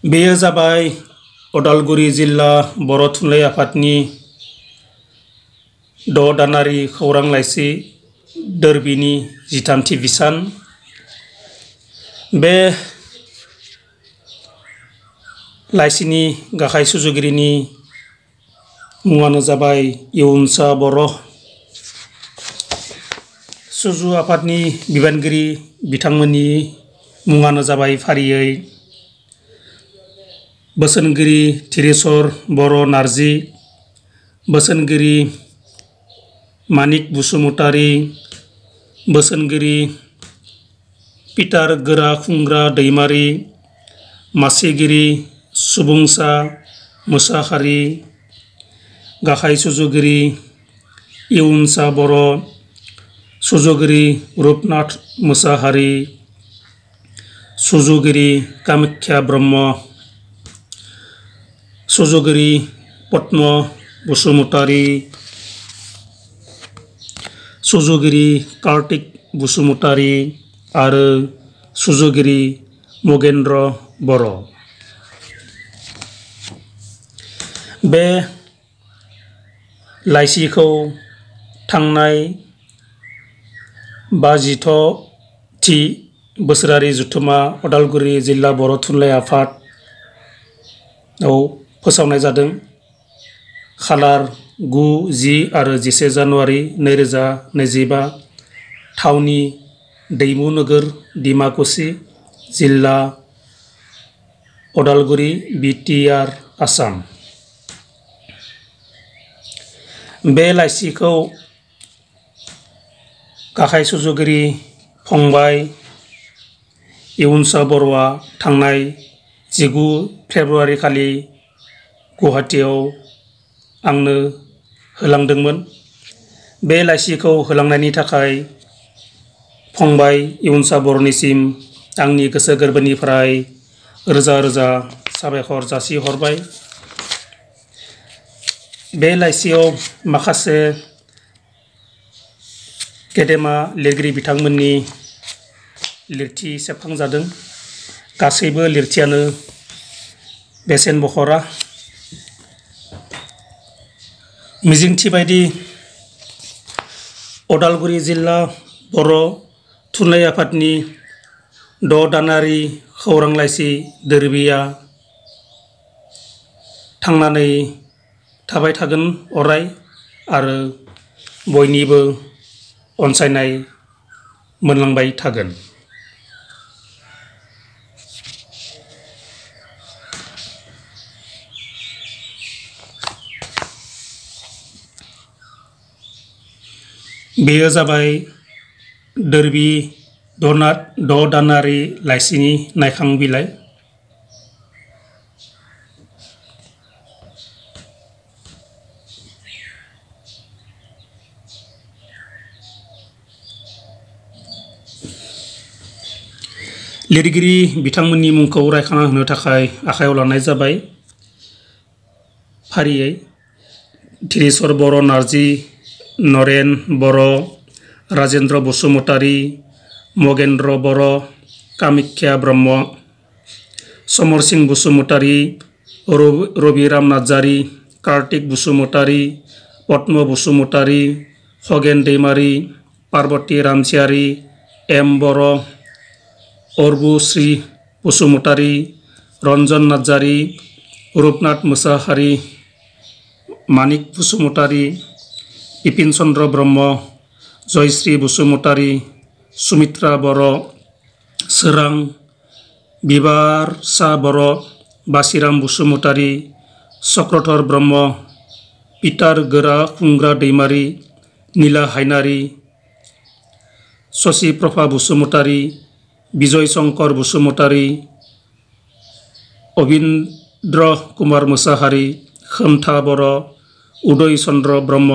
बेयो जाबाय उदालगुरि जिल्ला बर' थुनलाइ आफादनि 6 दानारि खौरां लाइसि दोरबिनि 13थि बिसान। बे लाइसिनि गाहाय सुजुगिरिनि मुङानो जाबाय इयुनसा बर'। सुजु आफादनि बिबानगिरि बिथांमोननि मुङानो जाबाय फारियै बोसोनगिरि थिरेसर बर' नार्जि, बोसोनगिरि मानिक बसुमतारी, बोसोनगिरि पिटार गोरा खुंग्रा दैमारि, मासिगिरि सुबुंसा मोसाहारि, गाहाय सुजुगिरि इयुनसा बर', सुजुगिरि रुपनाथ मोसाहारि, सुजुगिरि कामाख्या ब्रह्म, सुजुगिरि पद्म बसुमतारी, सुजुगिरि कार्तिक बसुमतारी आरो सुजुगिरि मगेन्द्र बर'। बे लाइसिखौ थांनाय 52थि बोसोरारि जथुम्मा उदालगुरि जिल्ला बर' थुनलाइ आफादआव फोसावनाय जादों। खालार 9, 10 आरो 11 जानुवारि 2025 थावनि दैमु नोगोर डिमाकुसि जिल्ला उदालगुरि BTR आसाम। बे लाइसिखौ गाहाय सुजुगिरि फंबाय इयुनसा बर'आ थांनाय 19 फेब्रुवारि खालि गुवाहाटीआव आंनो होलांदोंमोन। बे लाइसिखौ होलांनायनि थाखाय फंबाय इयुनसा बर'निसिम आंनि गोसो गोरबोनिफ्राय रोजा रोजा साबायखर जासिहरबाय। बे लाइसियाव माखासे गेदेमा लिरगिरि बिथांमोननि लिरथि सेबखांजादों। गासैबो लिरथियानो बेसेन बखरा। मिजिंथि बायदि उदालगुरि जिल्ला बर' थुनलाइ आफादनि 6 दानारि खौरां लाइसि दोरबिया थांनानै थाबाय थागोन अराय आरो बयनिबो अनसायनाय मोनलांबाय थागोन। बेयो जाबाय दोरबि 6 दानारि लाइसिनि नायखां बिलाइ। लिरगिरि बिथांमोननि मुंखौ रायखांना होनो थाखाय आखायाव लानाय जाबाय। फारियै थिरेसर बर' नार्जि, नरेन बर', राजेन्द्र बसुमतारी, मगेन्द्र बर', कामाख्या ब्रह्म, समर सिंह बसुमतारी, रबिराम नार्जारी, कार्तिक बसुमतारी, पद्म बसुमतारी, खगेन दैमारी, पार्बती रामसियारी, M बर', अरबुश्री बसुमतारी, रन्जन नार्जारी, रुपनाथ मोसाहारि, मानिक बसुमतारी, बिपिन चन्द्र ब्रह्म, जयश्री बसुमतारी, सुमित्रा बर', सोरां बिबारसा बर', बासिराम बसुमतारी, चक्रधर ब्रह्म, पिटार गोरा खुंग्रा दैमारि, नीला हायनारि, शशि प्रभा बसुमतारी, बिजय शंकर बसुमतारी, अबिन्द्र कुमार मोसाहारि, खोमथा बर', उदय चन्द्र ब्रह्म,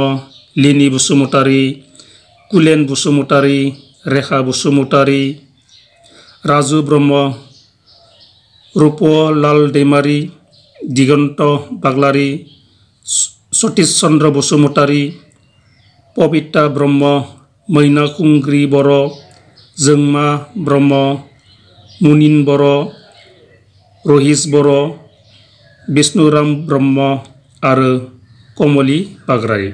लिनि बसुमतारी, कुलेन बसुमतारी, रेखा बसुमतारी, राजु ब्रह्म, रूपलाल दैमारी, दिगन्त बाग्लारी, सतीश चन्द्र बसुमतारी, पबिता ब्रह्म, मैना खुंग्रि बर', जोंमा ब्रह्म, मुनिन बर', रहिस बर', बिष्णुराम ब्रह्म आरो कमलि बाग्रारि।